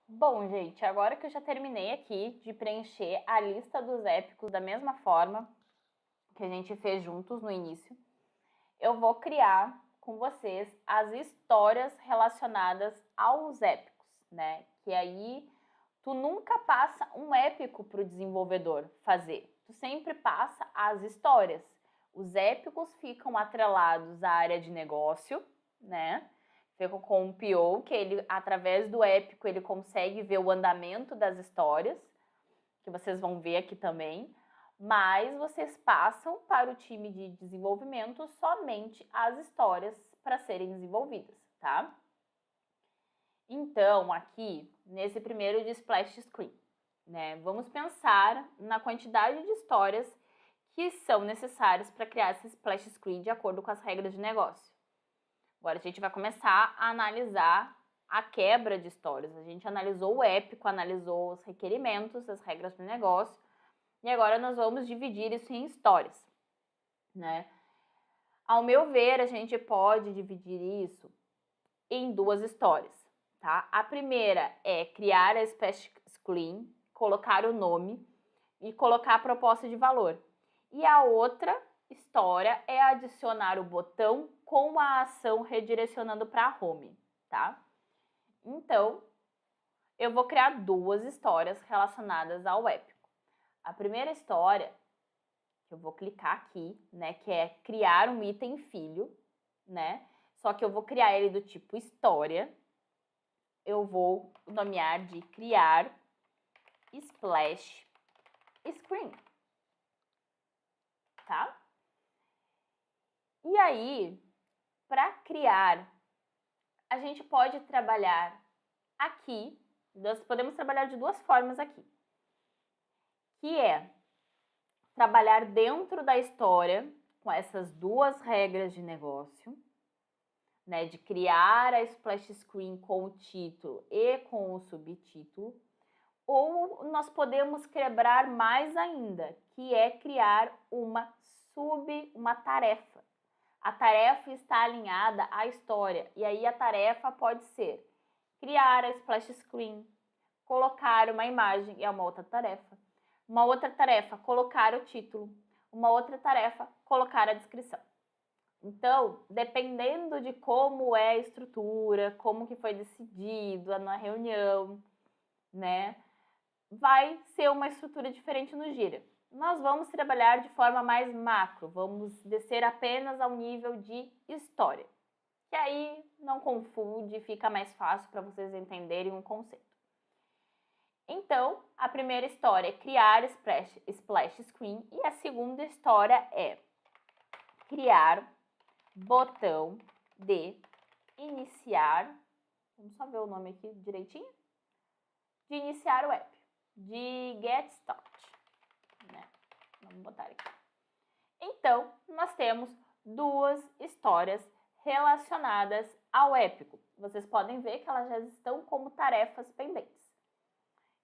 Bom, gente, agora que eu já terminei aqui de preencher a lista dos épicos da mesma forma que a gente fez juntos no início, eu vou criar com vocês as histórias relacionadas aos épicos, né? Que aí tu nunca passa um épico para o desenvolvedor fazer, tu sempre passa as histórias. Os épicos ficam atrelados à área de negócio, né? Ficam com o PO, que ele, através do épico, ele consegue ver o andamento das histórias, que vocês vão ver aqui também, mas vocês passam para o time de desenvolvimento somente as histórias para serem desenvolvidas, tá? Então, aqui, nesse primeiro de splash screen, né, vamos pensar na quantidade de histórias que são necessárias para criar esse splash screen de acordo com as regras de negócio. Agora a gente vai começar a analisar a quebra de histórias. A gente analisou o épico, analisou os requerimentos, as regras do negócio, e agora nós vamos dividir isso em histórias, né? Ao meu ver, a gente pode dividir isso em duas histórias, tá? A primeira é criar a splash screen, colocar o nome e colocar a proposta de valor. E a outra história é adicionar o botão com a ação redirecionando para home, tá? Então, eu vou criar duas histórias relacionadas ao épico. A primeira história, que eu vou clicar aqui, né, que é criar um item filho, né? Só que eu vou criar ele do tipo história. Eu vou nomear de criar splash screen, tá? E aí, para criar, a gente pode trabalhar aqui, nós podemos trabalhar de duas formas aqui, que é trabalhar dentro da história com essas duas regras de negócio, né, de criar a splash screen com o título e com o subtítulo, ou nós podemos quebrar mais ainda, que é criar uma tarefa. A tarefa está alinhada à história, e aí a tarefa pode ser criar a splash screen, colocar uma imagem, é uma outra tarefa. Uma outra tarefa, colocar o título. Uma outra tarefa, colocar a descrição. Então, dependendo de como é a estrutura, como que foi decidido na reunião, né, vai ser uma estrutura diferente no Gira. Nós vamos trabalhar de forma mais macro, vamos descer apenas ao nível de história, que aí não confunde, fica mais fácil para vocês entenderem um conceito. Então, a primeira história é criar splash screen e a segunda história é criar botão de iniciar, vamos só ver o nome aqui direitinho, de iniciar o app, de get start, né? Vamos botar aqui. Então, nós temos duas histórias relacionadas ao épico. Vocês podem ver que elas já estão como tarefas pendentes.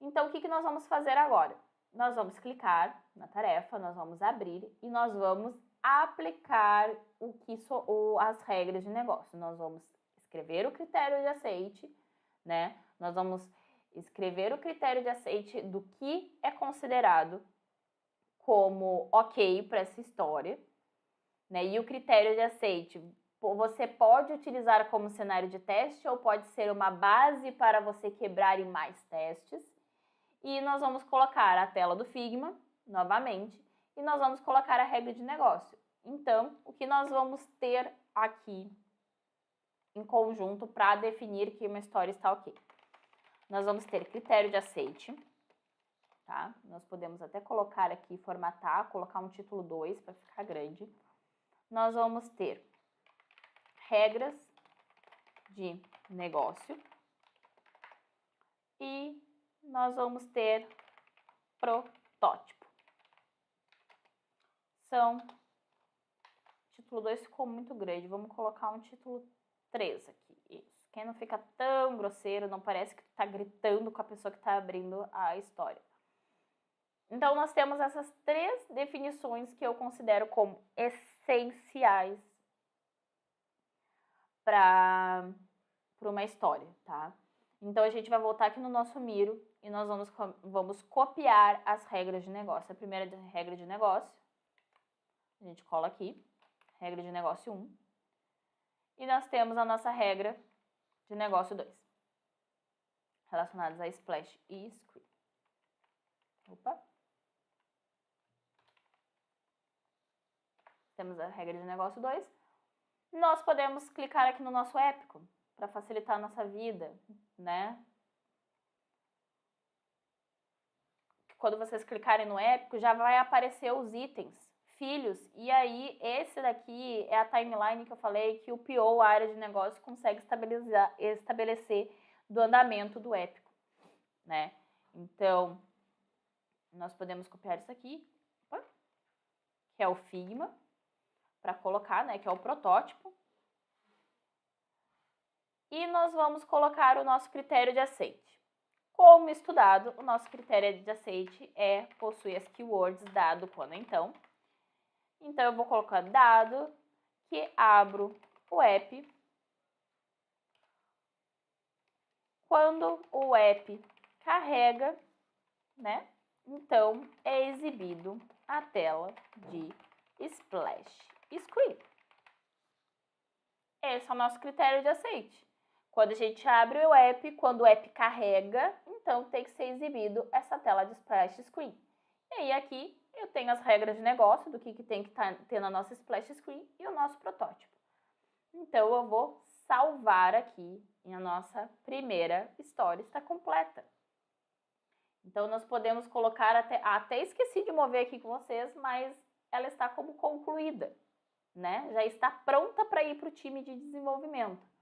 Então, o que nós vamos fazer agora? Nós vamos clicar na tarefa, nós vamos abrir e nós vamos aplicar as regras de negócio. Nós vamos escrever o critério de aceite, né? Nós vamos escrever o critério de aceite do que é considerado como ok para essa história, né? E o critério de aceite você pode utilizar como cenário de teste ou pode ser uma base para você quebrar em mais testes. E nós vamos colocar a tela do Figma, novamente, e nós vamos colocar a regra de negócio. Então, o que nós vamos ter aqui em conjunto para definir que uma história está ok? Nós vamos ter critério de aceite, tá? Nós podemos até colocar aqui, formatar, colocar um título 2 para ficar grande. Nós vamos ter regras de negócio e nós vamos ter protótipo. Título 2 ficou muito grande, vamos colocar um título 3 aqui, isso. Quem não fica tão grosseiro, não parece que tu tá gritando com a pessoa que tá abrindo a história. Então, nós temos essas três definições que eu considero como essenciais para uma história, tá? Então, a gente vai voltar aqui no nosso Miro e nós vamos copiar as regras de negócio. A primeira regra de negócio, a gente cola aqui, regra de negócio 1. E nós temos a nossa regra de negócio 2, relacionadas a Splash e Screen. Opa! Temos a regra de negócio 2. Nós podemos clicar aqui no nosso épico para facilitar a nossa vida, né? Quando vocês clicarem no épico, já vai aparecer os itens, filhos, e aí esse daqui é a timeline que eu falei que o PO, a área de negócio, consegue estabelecer do andamento do épico, né? Então, nós podemos copiar isso aqui, que é o Figma, para colocar, né, que é o protótipo. E nós vamos colocar o nosso critério de aceite. Como estudado, o nosso critério de aceite é possuir as keywords dado quando então. Então, eu vou colocar dado que abro o app. Quando o app carrega, né? Então, é exibido a tela de Splash Screen. Esse é o nosso critério de aceite. Quando a gente abre o app, quando o app carrega, então tem que ser exibido essa tela de Splash Screen. E aí aqui eu tenho as regras de negócio do que tem que ter na nossa Splash Screen e o nosso protótipo. Então eu vou salvar aqui e a nossa primeira história está completa. Então nós podemos colocar até esqueci de mover aqui com vocês, mas ela está como concluída, né? Já está pronta para ir para o time de desenvolvimento.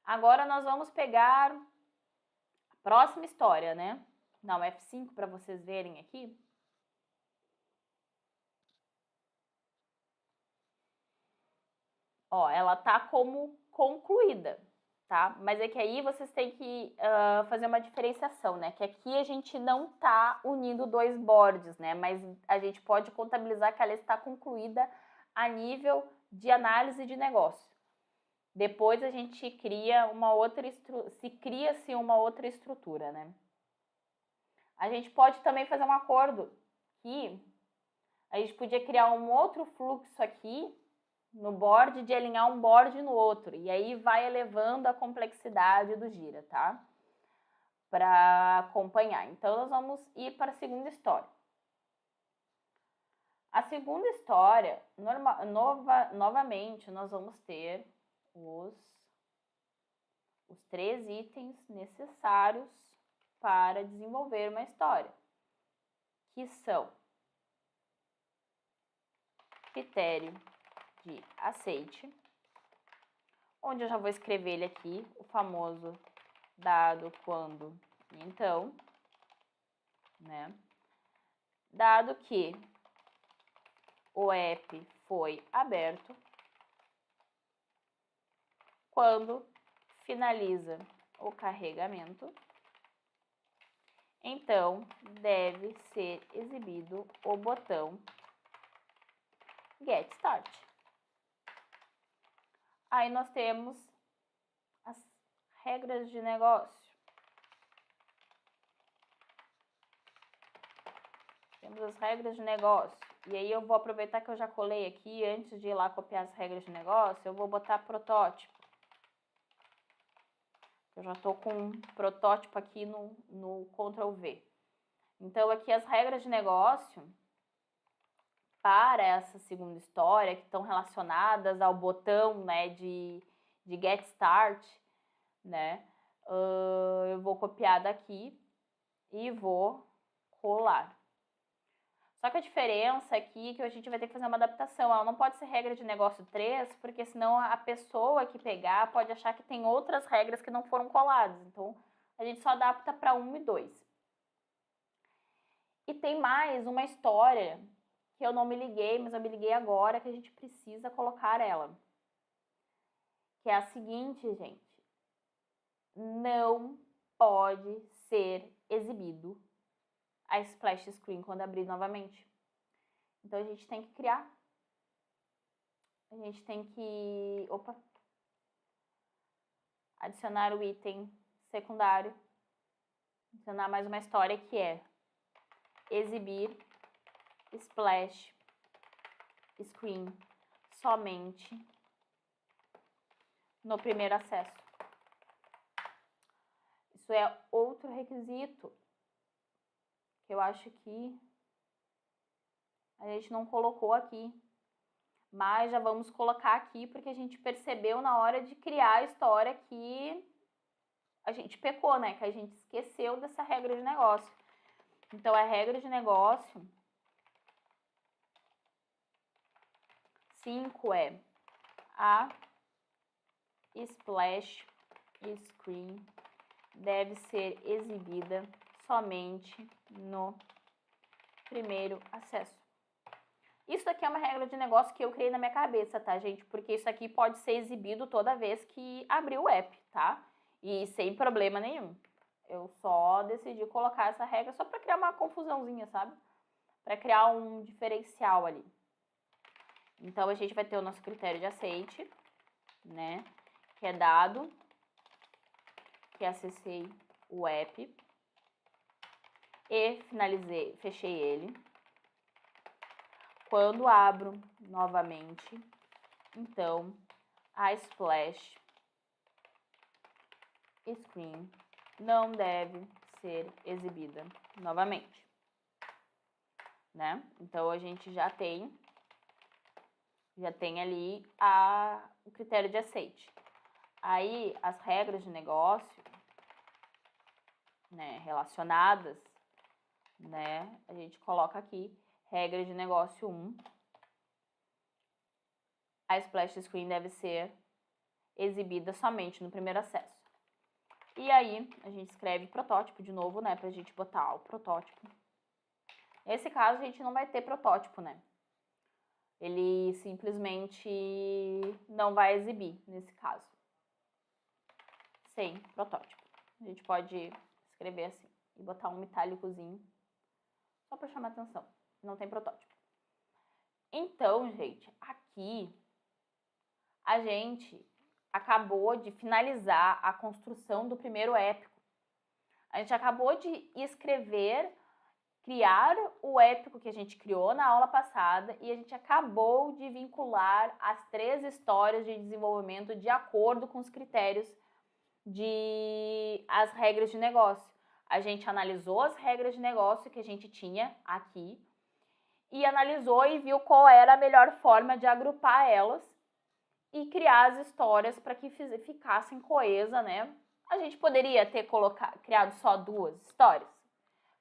Agora nós vamos pegar a próxima história, né? Dá um F5 para vocês verem aqui. Ó, ela tá como concluída, tá? Mas é que aí vocês têm que fazer uma diferenciação, né? Que aqui a gente não tá unindo dois boards, né? Mas a gente pode contabilizar que ela está concluída a nível de análise de negócio. Depois a gente cria uma outra estrutura, né? A gente pode também fazer um acordo que a gente podia criar um outro fluxo aqui no board de alinhar um board no outro. E aí vai elevando a complexidade do Gira, tá? Para acompanhar. Então, nós vamos ir para a segunda história. A segunda história, novamente, nós vamos ter os 3 itens necessários para desenvolver uma história, que são critério de aceite, onde eu já vou escrever ele aqui, o famoso dado quando então, né? Dado que o app foi aberto, quando finaliza o carregamento, então deve ser exibido o botão Get Start. Aí nós temos as regras de negócio. Temos as regras de negócio. E aí eu vou aproveitar que eu já colei aqui, antes de ir lá copiar as regras de negócio, eu vou botar protótipo. Eu já estou com um protótipo aqui no Ctrl V. Então, aqui as regras de negócio para essa segunda história, que estão relacionadas ao botão, né, de Get Start, né, eu vou copiar daqui e vou colar. Só que a diferença aqui é que a gente vai ter que fazer uma adaptação. Ela não pode ser regra de negócio 3, porque senão a pessoa que pegar pode achar que tem outras regras que não foram coladas. Então, a gente só adapta para 1 e 2. E tem mais uma história que eu não me liguei, mas eu me liguei agora, que a gente precisa colocar ela. Que é a seguinte, gente. Não pode ser exibido a Splash Screen quando abrir novamente. Então, a gente tem que criar. A gente tem que adicionar o item secundário, adicionar mais uma história que é exibir splash screen somente no primeiro acesso. Isso é outro requisito que eu acho que a gente não colocou aqui, mas já vamos colocar aqui porque a gente percebeu na hora de criar a história que a gente pecou, né? Que a gente esqueceu dessa regra de negócio. Então, a regra de negócio 5 é a splash screen deve ser exibida somente no primeiro acesso. Isso aqui é uma regra de negócio que eu criei na minha cabeça, tá, gente? Porque isso aqui pode ser exibido toda vez que abrir o app, tá? E sem problema nenhum. Eu só decidi colocar essa regra só para criar uma confusãozinha, sabe? Para criar um diferencial ali. Então, a gente vai ter o nosso critério de aceite, né? Que é dado que acessei o app e finalizei, fechei ele. Quando abro novamente, então, a splash screen não deve ser exibida novamente, né? Então, a gente já tem ali o critério de aceite. Aí, as regras de negócio, né, relacionadas, né, a gente coloca aqui, regra de negócio 1, a splash screen deve ser exibida somente no primeiro acesso. E aí, a gente escreve protótipo de novo, né, pra gente botar o protótipo. Nesse caso, a gente não vai ter protótipo, né? Ele simplesmente não vai exibir, nesse caso. Sem protótipo. A gente pode escrever assim e botar um itálicozinho só para chamar atenção. Não tem protótipo. Então, gente, aqui a gente acabou de finalizar a construção do primeiro épico. A gente acabou de escrever, criar o épico que a gente criou na aula passada e a gente acabou de vincular as 3 histórias de desenvolvimento de acordo com os critérios as regras de negócio. A gente analisou as regras de negócio que a gente tinha aqui e analisou e viu qual era a melhor forma de agrupar elas e criar as histórias para que ficassem coesas, né? A gente poderia ter criado só 2 histórias?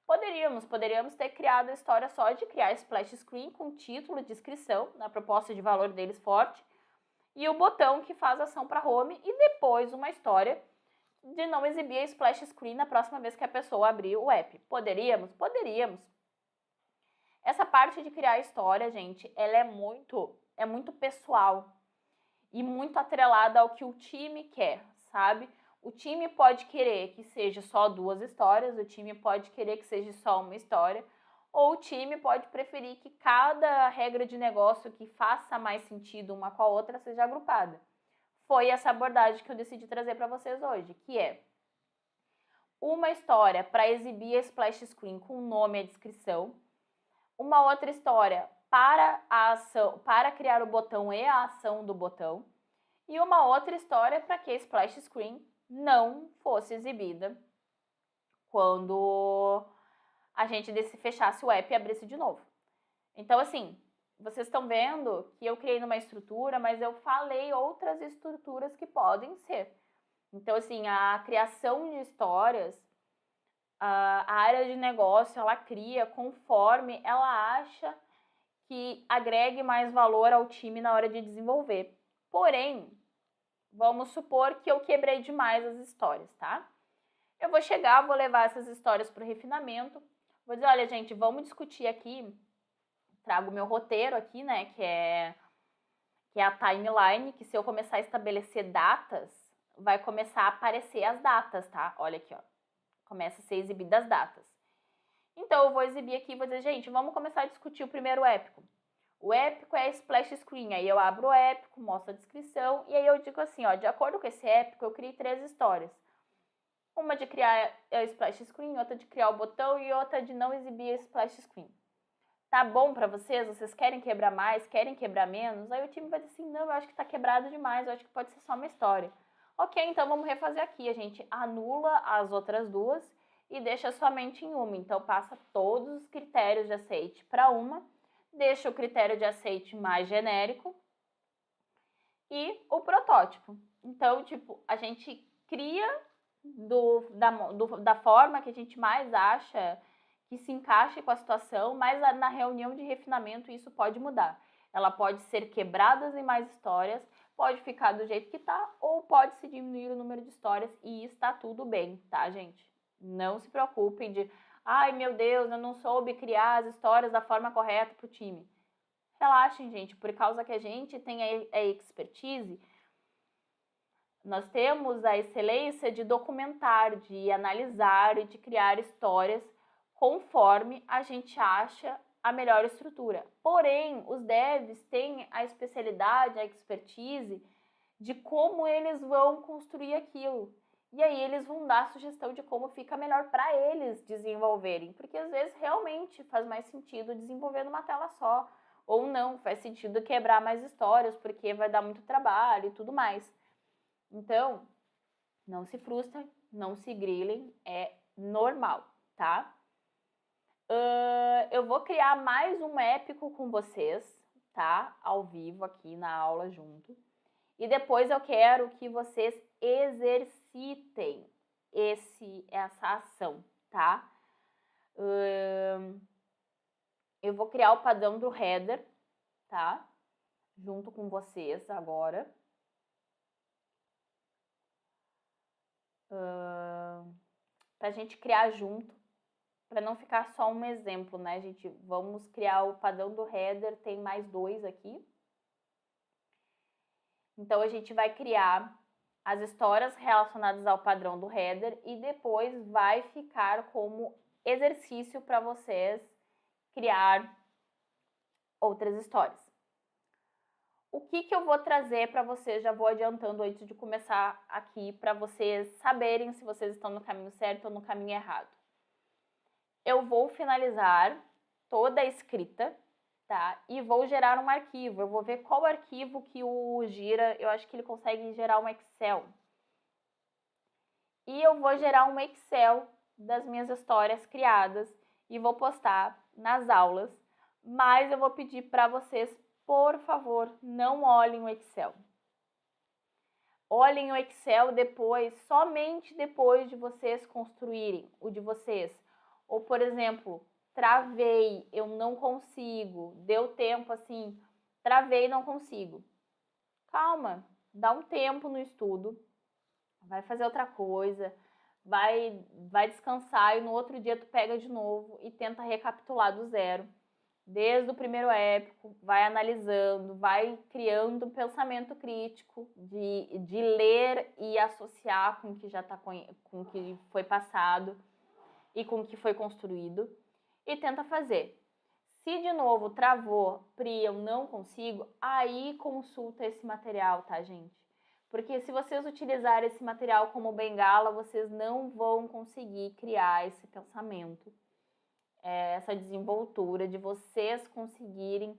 Poderíamos ter criado a história só de criar splash screen com título e descrição, na proposta de valor deles forte, e o botão que faz ação para home e depois uma história de não exibir a splash screen na próxima vez que a pessoa abrir o app. Poderíamos? Poderíamos. Essa parte de criar a história, gente, ela é muito pessoal e muito atrelada ao que o time quer, sabe? O time pode querer que seja só 2 histórias, o time pode querer que seja só uma história, ou o time pode preferir que cada regra de negócio que faça mais sentido uma com a outra seja agrupada. Foi essa abordagem que eu decidi trazer para vocês hoje, que é uma história para exibir a splash screen com o nome e a descrição, uma outra história para a ação, para criar o botão e a ação do botão, e uma outra história para que a splash screen não fosse exibida quando a gente fechasse o app e abrisse de novo. Então, assim, vocês estão vendo que eu criei numa estrutura, mas eu falei outras estruturas que podem ser. Então, assim, a criação de histórias, a área de negócio, ela cria conforme ela acha que agregue mais valor ao time na hora de desenvolver. Porém, vamos supor que eu quebrei demais as histórias, tá? Eu vou chegar, vou levar essas histórias para o refinamento, vou dizer, olha, gente, vamos discutir aqui, trago meu roteiro aqui, né, que é a timeline, que se eu começar a estabelecer datas, vai começar a aparecer as datas, tá? Olha aqui, ó, começa a ser exibidas as datas. Então, eu vou exibir aqui e vou dizer, gente, vamos começar a discutir o primeiro épico. O épico é a splash screen, aí eu abro o épico, mostro a descrição, e aí eu digo assim, ó, de acordo com esse épico, eu criei 3 histórias. Uma de criar a splash screen, outra de criar o botão e outra de não exibir a splash screen. Tá bom para vocês? Vocês querem quebrar mais? Querem quebrar menos? Aí o time vai dizer assim, não, eu acho que tá quebrado demais, eu acho que pode ser só uma história. Ok, então vamos refazer aqui. A gente anula as outras duas e deixa somente em uma. Então passa todos os critérios de aceite para uma, deixa o critério de aceite mais genérico e o protótipo. Então, tipo, a gente cria da forma que a gente mais acha que se encaixe com a situação, mas na reunião de refinamento isso pode mudar. Ela pode ser quebrada em mais histórias, pode ficar do jeito que tá, ou pode se diminuir o número de histórias e está tudo bem, tá, gente? Não se preocupem de, ai meu Deus, eu não soube criar as histórias da forma correta pro time. Relaxem, gente, por causa que a gente tem a expertise, nós temos a excelência de documentar, de analisar e de criar histórias conforme a gente acha a melhor estrutura. Porém, os devs têm a especialidade, a expertise de como eles vão construir aquilo. E aí eles vão dar sugestão de como fica melhor para eles desenvolverem. Porque às vezes realmente faz mais sentido desenvolver numa tela só. Ou não, faz sentido quebrar mais histórias, porque vai dar muito trabalho e tudo mais. Então, não se frustrem, não se grilem, é normal, tá? Eu vou criar mais um épico com vocês, tá? Ao vivo aqui na aula junto. E depois eu quero que vocês exercitem essa ação, tá? Eu vou criar o padrão do header, tá? Junto com vocês agora. Pra gente criar junto, para não ficar só um exemplo, né, gente? Vamos criar o padrão do header, tem mais 2 aqui. Então, a gente vai criar as histórias relacionadas ao padrão do header e depois vai ficar como exercício para vocês criar outras histórias. O que eu vou trazer para vocês, já vou adiantando antes de começar aqui, para vocês saberem se vocês estão no caminho certo ou no caminho errado. Eu vou finalizar toda a escrita, tá? E vou gerar um arquivo. Eu vou ver qual arquivo que o Gira, eu acho que ele consegue gerar um Excel. E eu vou gerar um Excel das minhas histórias criadas e vou postar nas aulas. Mas eu vou pedir para vocês, por favor, não olhem o Excel. Olhem o Excel depois, somente depois de vocês construírem o de vocês. Ou, por exemplo, travei, eu não consigo, deu tempo assim, travei, não consigo. Calma, dá um tempo no estudo, vai fazer outra coisa, vai descansar e no outro dia tu pega de novo e tenta recapitular do zero. Desde o primeiro épico, vai analisando, vai criando um pensamento crítico de ler e associar com o que já tá, com o que foi passado e com o que foi construído e tenta fazer. Se de novo travou, Pri, eu não consigo, aí consulta esse material, tá, gente? Porque se vocês utilizarem esse material como bengala, vocês não vão conseguir criar esse pensamento, essa desenvoltura de vocês conseguirem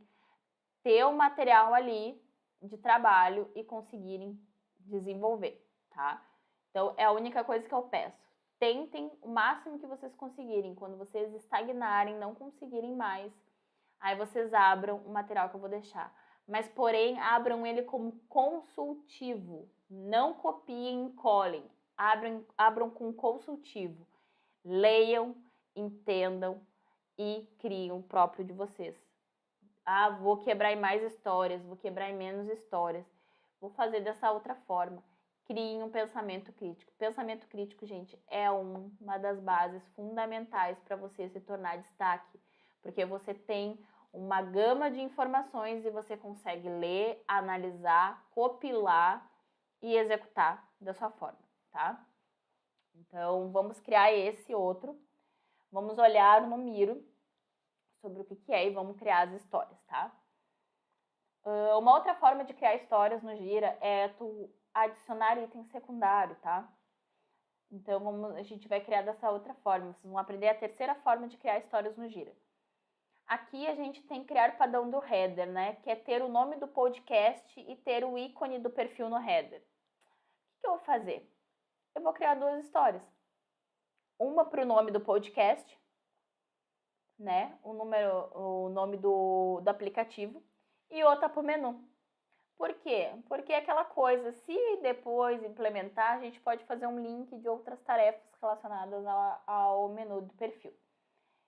ter o material ali de trabalho e conseguirem desenvolver, tá? Então, é a única coisa que eu peço. Tentem o máximo que vocês conseguirem. Quando vocês estagnarem, não conseguirem mais, aí vocês abram o material que eu vou deixar. Mas, porém, abram ele como consultivo. Não copiem e colhem. Abram com consultivo. Leiam, entendam e criem o próprio de vocês. Ah, vou quebrar em mais histórias, vou quebrar em menos histórias. Vou fazer dessa outra forma. Criem um pensamento crítico. Pensamento crítico, gente, é uma das bases fundamentais para você se tornar destaque. Porque você tem uma gama de informações e você consegue ler, analisar, copilar e executar da sua forma, tá? Então, vamos criar esse outro. Vamos olhar no Miro sobre o que é e vamos criar as histórias, tá? Uma outra forma de criar histórias no Gira é tu adicionar item secundário, tá? Então, a gente vai criar dessa outra forma. Vocês vão aprender a terceira forma de criar histórias no Gira. Aqui a gente tem que criar padrão do header, né? Que é ter o nome do podcast e ter o ícone do perfil no header. O que eu vou fazer? Eu vou criar duas histórias. Uma para o nome do podcast, né? O nome do aplicativo. E outra para o menu. Por quê? Porque é aquela coisa, se depois implementar, a gente pode fazer um link de outras tarefas relacionadas ao menu do perfil.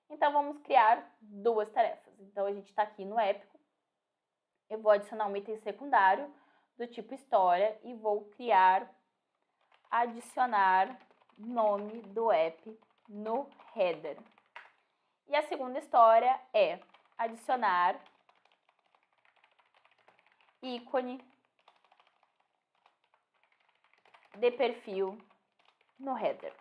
Então, vamos criar duas tarefas. Então, a gente está aqui no Épico. Eu vou adicionar um item secundário do tipo história e vou adicionar nome do app no header. E a segunda história é adicionar ícone de perfil no header.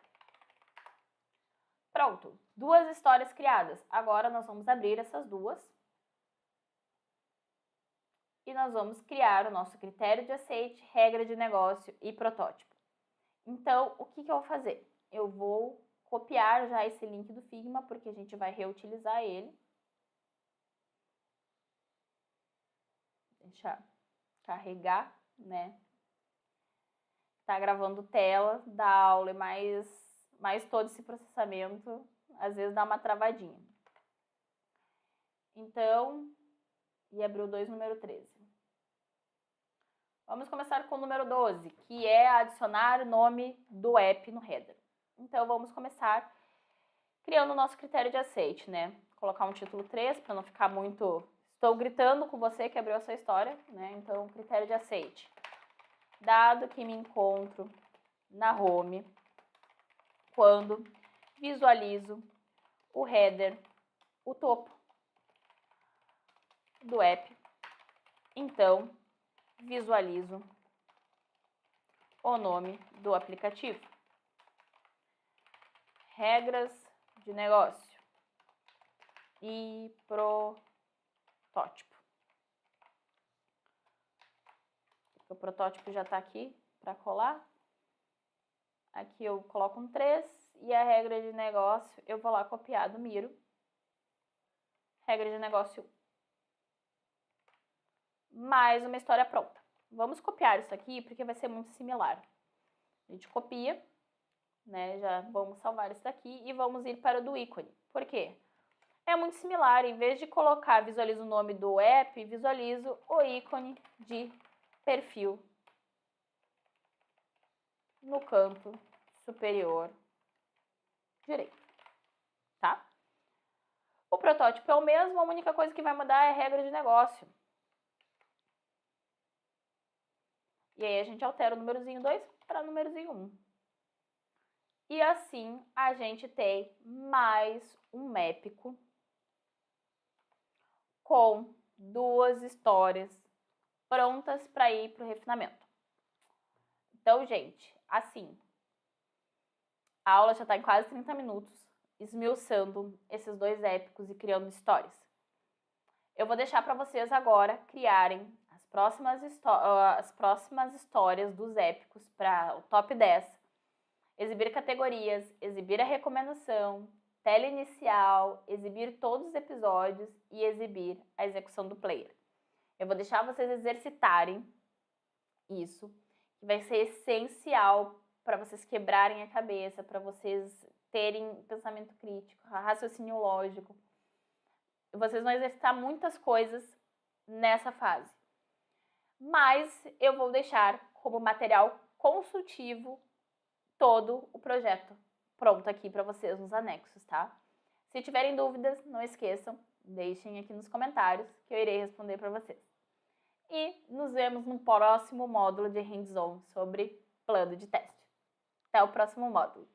Pronto, duas histórias criadas. Agora nós vamos abrir essas duas e nós vamos criar o nosso critério de aceite, regra de negócio e protótipo. Então, o que eu vou fazer? Eu vou copiar já esse link do Figma, porque a gente vai reutilizar ele. Deixa carregar, né? Tá gravando tela da aula, mas todo esse processamento às vezes dá uma travadinha. Então, e abriu o 2, número 13. Vamos começar com o número 12, que é adicionar o nome do app no header. Então, vamos começar criando o nosso critério de aceite, né? Colocar um título 3 para não ficar muito... Estou gritando com você que abriu essa história, né? Então, critério de aceite. Dado que me encontro na home, quando visualizo o header, o topo do app, então visualizo o nome do aplicativo. Regras de negócio e protótipo. O protótipo já está aqui para colar. Aqui eu coloco um 3 e a regra de negócio eu vou lá copiar do Miro. Regra de negócio 1. Mais uma história pronta. Vamos copiar isso aqui porque vai ser muito similar. A gente copia, né? Já vamos salvar isso daqui e vamos ir para o do ícone. Por quê? É muito similar. Em vez de colocar visualizo o nome do app, visualizo o ícone de perfil no canto superior direito, tá? O protótipo é o mesmo, a única coisa que vai mudar é a regra de negócio. E aí a gente altera o númerozinho 2 para o númerozinho 1. E assim a gente tem mais um épico com duas histórias prontas para ir para o refinamento. Então, gente, assim, a aula já está em quase 30 minutos, esmiuçando esses dois épicos e criando histórias. Eu vou deixar para vocês agora criarem as próximas histórias dos épicos para o top 10, exibir categorias, exibir a recomendação, tela inicial, exibir todos os episódios e exibir a execução do player. Eu vou deixar vocês exercitarem isso, que vai ser essencial para vocês quebrarem a cabeça, para vocês terem pensamento crítico, raciocínio lógico. Vocês vão exercitar muitas coisas nessa fase. Mas eu vou deixar como material consultivo todo o projeto pronto aqui para vocês nos anexos, tá? Se tiverem dúvidas, não esqueçam, deixem aqui nos comentários que eu irei responder para vocês. E nos vemos no próximo módulo de hands-on sobre plano de teste. Até o próximo módulo.